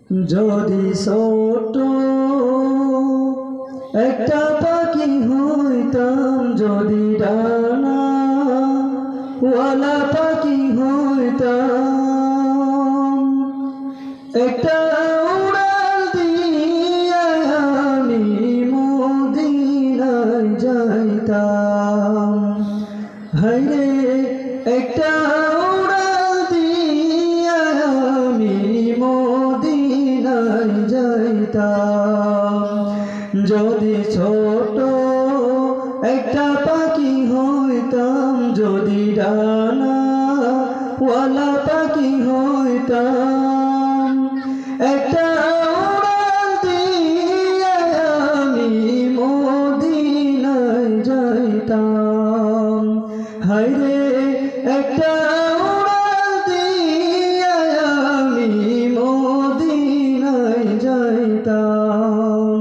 যদি ছোট একটা পাখি হইতাম, যদি ডানা ওয়ালা পাখি হইতাম, একটা উড়াল দিয়া আমি মদিনায় যাইতাম। হায়রে একটা উড়াল দিয়া আমি মদিনায় যাইতাম। যদি ছোট একটা পাখি হইতাম, যদি ডানা ওয়ালা পাখি হইতাম, একটা উড়াল দিয়া আমি মদিনায় যাইতাম। হায়রে একটা উড়াল দিয়া আমি মদিনায় যাইতাম।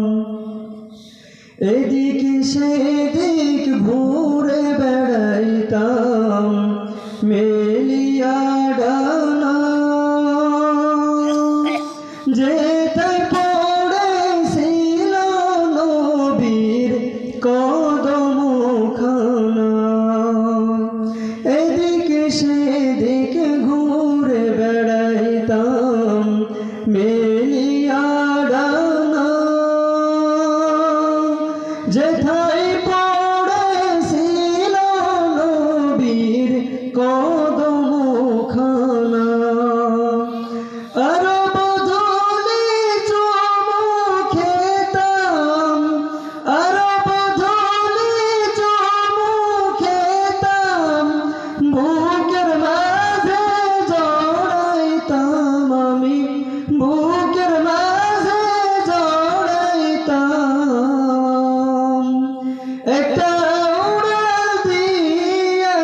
এদিক সেদিক ঘুরে বেড়াইতাম মেলিয়া ডানা, যেথায় পড়েছিল নবীর কদমখানা। এদিক সেদিক ঘুরে বেড়াইতাম মেলিয়া ডানা, যেথায় পড়েছিল নবীর কদমখানা। আরব ধুলি চুমু খেতাম, আরব ধুলি চুমু খেতাম, বুকের মাঝে জড়াইতাম আমি, বুকের মাঝে জড়াইতাম। একটা উড়াল দিয়া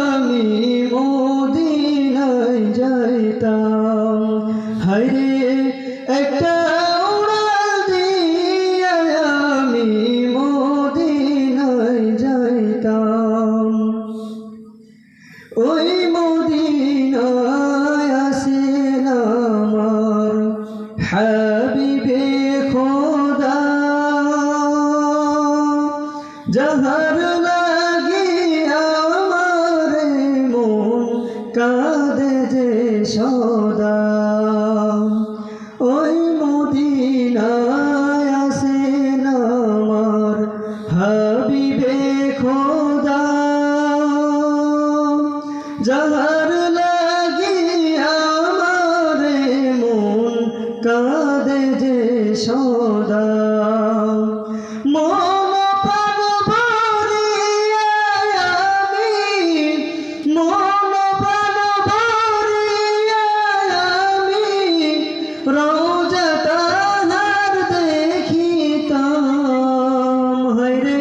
আমি মদিনায় যাইতাম। হায়রে একটা উড়াল দিয়া আমি মদিনায় যাইতাম। ওই মদিনায় আছেন আমার হাবিবে খোদা, যাহার লাগি আমার মন কাঁদে যে সদা। ওই মদিনায় আছেন আমার হাবিবে খোদা, যাহার লাগি আমার মন কাঁদে যে সদা। মন প্রাণ ভরিয়া আমি, মন প্রাণ ভরিয়া আমি রওজা তাহার দেখিতাম। হায়রে